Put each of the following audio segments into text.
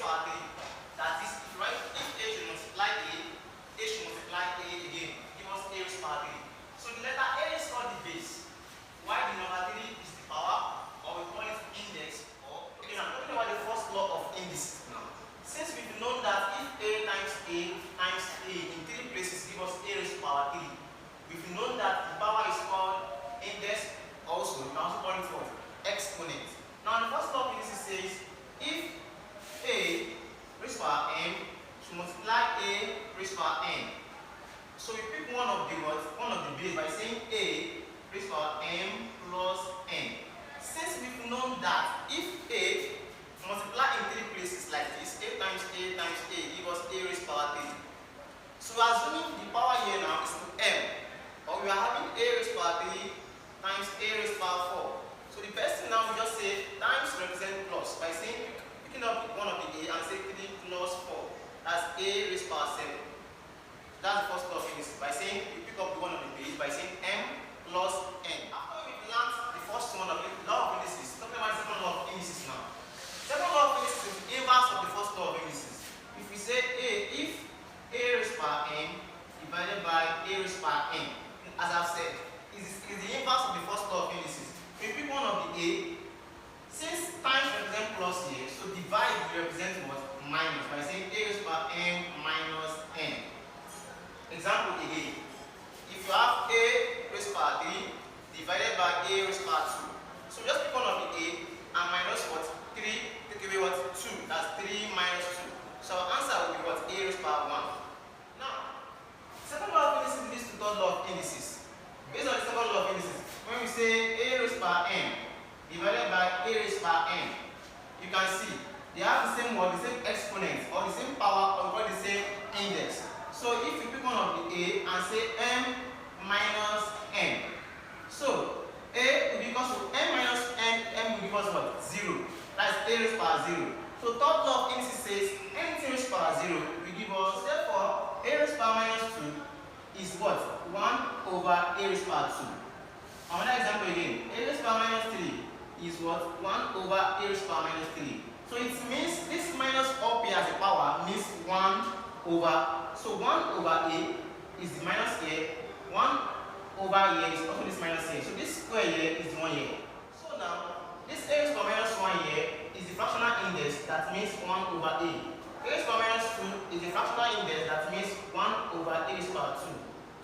power 3. That is, if A should multiply A should multiply A again. Give us A raised to power 3. So the letter A is called the base. While the number 3 is the power, or we call it index. Or okay, now I'm talking about the first law of indices now. Since we've known that if A times A in 3 places give us A raised to power 3, we've known that the power is called index. Also, we can also call it what? Exponent. Now the first law of indices says if A raised to power n should multiply A raised to power n. So we pick one of the base by saying A raised to power m plus n. Since we've known that if A multiply in 3 places like this, A times A times A give us A raised to power 3. So we are assuming the power here now is to m, or we are having A raised to power 3 times A raised to power 4. So the first thing now we just say times represent plus by saying picking up one of the A and say 3 plus 4. That's A raised to power 7. That's the first law of indices. By saying you pick up the one of the base by saying m plus n. After we've learned the first one of the law of indices, talking about the second law of indices now. Second law of indices is the inverse of the first law of indices. If we say if A raised to power n divided by A raised to power n, as I've said, is the inverse of the first law of indices. If we pick one of the A, since times represent plus here, so divide will represent what? Minus, by saying A raised to power n minus n. Example again. If you have A raised to power 3 divided by A raised to power 2. So just pick one of the A and minus what? 3, take away what? 2. That's 3 minus 2. So our answer will be what? A raised to power 1. Now, second law of indices leads to third law of indices. Based on the second law of indices, when we say A raised to power n divided by A raised to power n, you can see they have the same word, the same exponent, or the same power, or the same index. So if you pick one of the A and say m minus n, so A will be equal to m minus n, m will give us what? 0. That's A raised to power 0. So third law of indices says anything raised to power 0 will give us, therefore A raised to power minus 2 is what? 1 over A raised to power 2. Another example again, A raised to power minus 3 is what? 1 over A raised to power minus 3. So it means this minus up here as a power means 1 over, so 1 over A is the minus here, 1 over here is also this minus here. So this square here is 1 here. So now, this A raised to power minus 1 here is the fractional index, that means 1 over A. A raised to power minus 2 is the fractional index, that means 1 over A raised to power 2.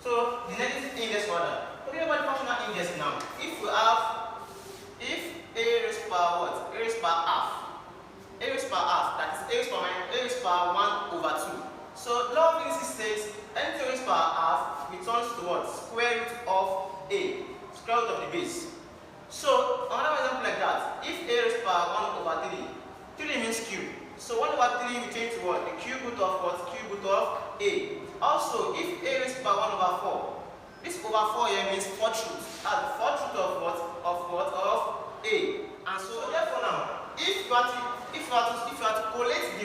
So the negative index rather. Talking about the fractional index now, if we have, if A raised to power what? A raised to power half. A raised to power half, that is A raised to power 1 over 2. So law of indices says anything raised to power half returns to what? Square root of A, square root of the base. So another example like that, if A raised to power 1 over 3, 3 means cube. So 1 over 3 will change to what? The cube root of what? Cube root of A. Also, if A raised to power 1 over 4, this over 4 here means fourth root. That's the fourth root of what? Of A. And so therefore now, if you are to collate the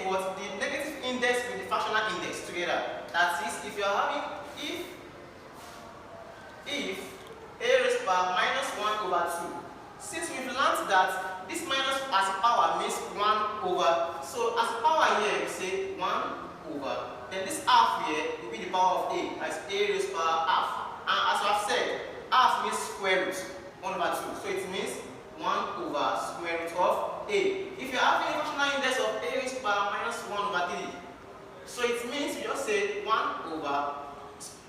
negative index with the fractional index together, that is, if you are having if A raised to power minus 1 over 2, since we've learned that this minus as a power means 1 over, so as a power here we say 1 over, then this half here will be the power of A, as A raised to power half. And as I've said, half means square root 1 over 2, so it means 1 over square root of A. If you are having a fractional index of A raised to power minus 1 over 3, so it means you just say 1 over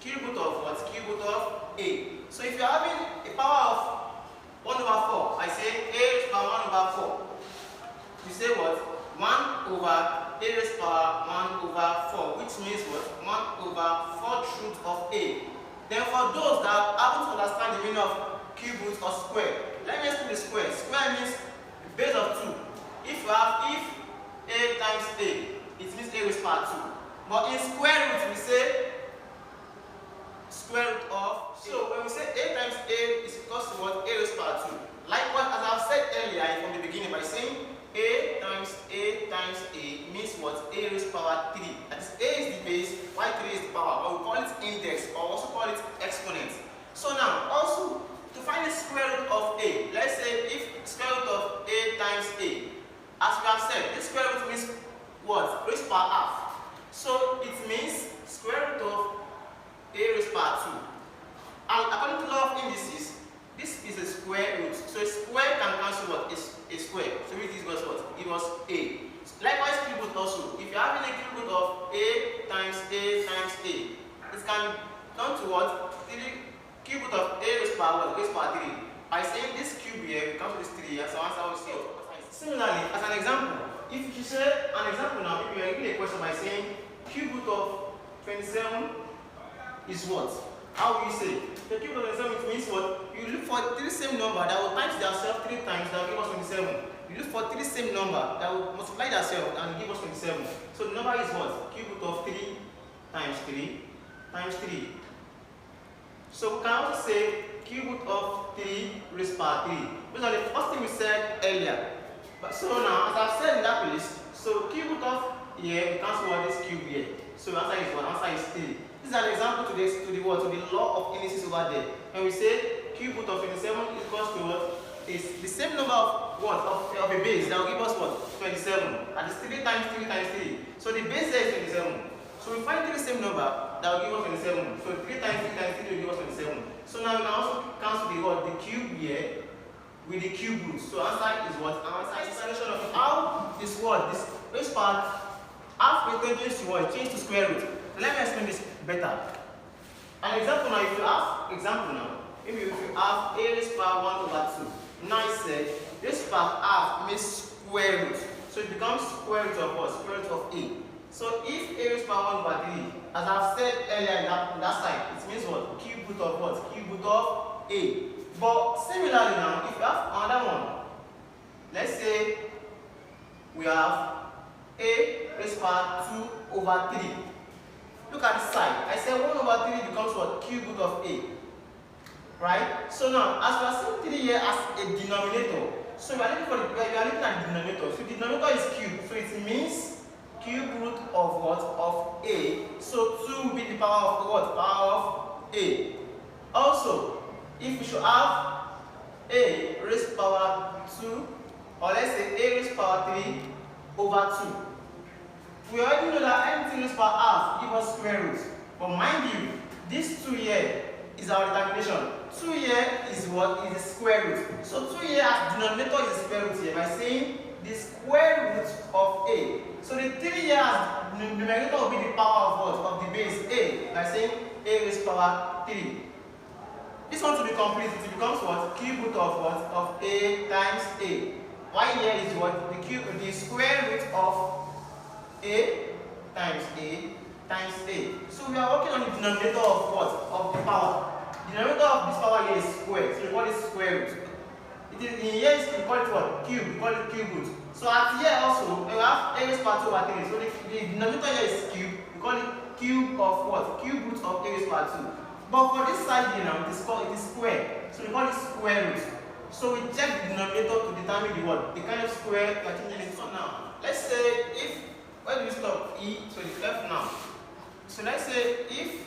cube root of what? Cube root of A. So if you are having a power of 1 over 4, I say A raised to power 1 over 4. You say what? 1 over A raised to power 1 over 4, which means what? 1 over 4th root of A. Then for those that haven't understand the meaning of cube root or square, let me explain the square. Square means the base of 2. If A times A, it means A raised to power 2. But in square root, we say square root of. So when we say A times A is equal to what? A raised to power 2. Likewise, as I've said earlier from the beginning, by saying A times A means what? A raised to power 3. That is, A is the base, while 3 is the power. Or we call it index, or also call it exponent. So now, also, to find the square root of A, let's say if square root of A times A, as we have said, this square root means what? Raised power half. So it means square root of a raised power 2. And according to law of indices, this is a square root. So a square can cancel what? A square. So it gives us what? Give us a. Likewise, cube root also. If you are having a cube root of a times a times a, it can turn to what? 3 cube root of a raised power what? Raised power 3. By saying this cube here, we come to this 3 here, so answer will say. Similarly, as an example, if you say an example now, if you are given a question by saying cube root of 27 is what? How will you say? The cube root of 27 it means what? You look for 3 same number that will times themselves 3 times, that will give us 27. You look for 3 same number that will multiply themselves and give us 27. So the number is what? Cube root of 3 times 3 times 3. So we can also say cube root of 3 raised power 3. Those are the first thing we said earlier. But so now, as I've said in that place, so cube root of here, we cancel what this cube here. So the answer is what? Answer is 3. This is an example to the what? To the law of indices over there. When we say cube root of 27 is equals to what? Is the same number of what? Of a base that will give us what? 27. And it's 3 times 3 times 3. So the base here is 27. So we find 3 same number that will give us 27. So 3 times 3 times 3 will give us 27. So now we can also cancel the what? The cube here with the cube root. So answer is what? Answer is solution of how this word, this raised part, half changes to what? Change to square root. Let me explain this better. An example now, if you have example now, maybe if you have a raised power 1 over 2. Now I said this part half means square root. So it becomes square root of what? Square root of a. So if a raised power 1 over 3, as I've said earlier in that side, it means what? Cube root of what? Cube root of a. But similarly now, if you have another one, let's say we have a raised power 2 over 3. Look at this side. I said 1 over 3 becomes what? Cube root of a. Right? So now, as we are seeing 3 here as a denominator, so we are looking at the denominator. So the denominator is cube. So it means cube root of what? Of a. So 2 will be the power of what? Power of a. Also, if we should have a raised power 2, or let's say a raised power 3 over 2, we already know that anything raised power half gives us square root. But mind you, this 2 here is our determination. 2 here is what? Is the square root. So 2 here as denominator is the square root here by saying the square root of a. So the 3 here as numerator will be the power of what? Of the base a by saying a raised power 3. This one to be complete, it becomes what? Cube root of what? Of a times a. Y here is what? The square root of a times a times a. So we are working on the denominator of what? Of the power. The denominator of this power here is square. So we call it square root. It is in here we call it what? Cube. We call it cube root. So at here also we have a raised power 2 over 3. So the denominator here is cube. We call it cube of what? Cube root of a raised power 2. But for this side here now, it is square. So we call it square root. So we check the denominator to determine the what? The kind of square we are changing it. So now, let's say if, where do we stop? E, so the F now. So let's say if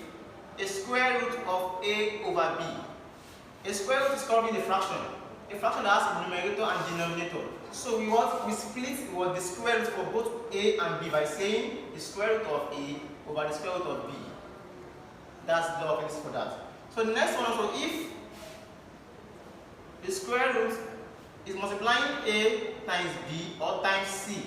a square root of a over b. A square root is called a fraction. A fraction that has a numerator and denominator. So we split the square root for both a and b by saying the square root of a over the square root of b. That's the law of indices for that. So the next one also, if the square root is multiplying a times b or times c,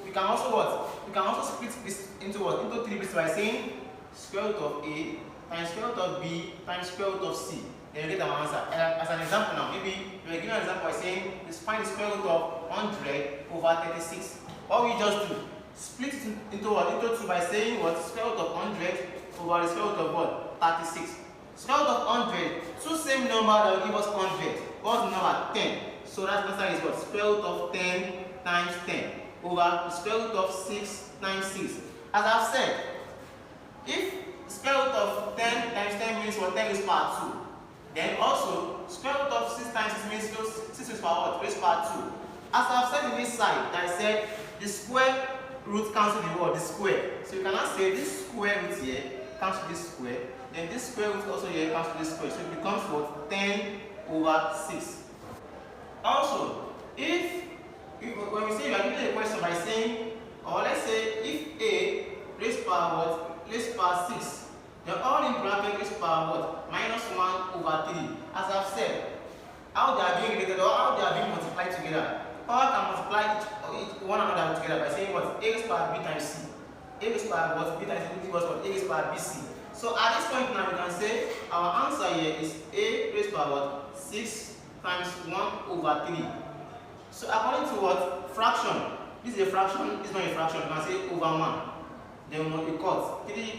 we can also what? We can also split this into what? Into 3 bits by saying square root of a times square root of b times square root of c. Then you get our answer. And as an example now, maybe we are giving an example by saying let's find the square root of 100 over 36. What we just do? Split it into what? Into 2 by saying what? Square root of 100 over the square root of what? 36. Square root of 100, 2 same number that will give us 100. What's the number? 10. So that answer is what? Square root of 10 times 10 over the square root of 6 times 6. As I've said, if square root of 10 times 10 means what? 10 raised power 2. Then also, square root of 6 times 6 means 6 raised power what? Raised power 2. As I've said in this side, that I said the square root cancel the word, the square. So you cannot say this square root here cancel this square, then this square root also here cancel this square. So it becomes what? 10 over 6. Also, when we say you are given a question by saying, or Then all in bracket raised to power what? Minus 1 over 3. As I've said, how they are being related or how they are being multiplied together. Power can multiply each one another together by saying what? A raised to power b times c. A raised to power what? B times c equals what? A raised to power bc. So at this point now we can say our answer here is a raised to power what? 6 times 1 over 3. So according to what? Fraction. This is a fraction, this is not a fraction. You can say over 1. Then we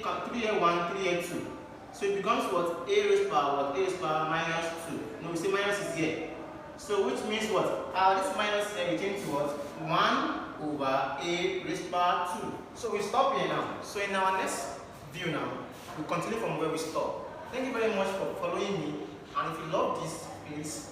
cut 3 here 1, 3 here 2. So it becomes what? A raised to power what? A raised to power minus 2. No, we say minus is here. So which means what? This minus here we change to what? 1 over a raised to power 2. So we stop here now. So in our next view now, we continue from where we stop. Thank you very much for following me. And if you love this, please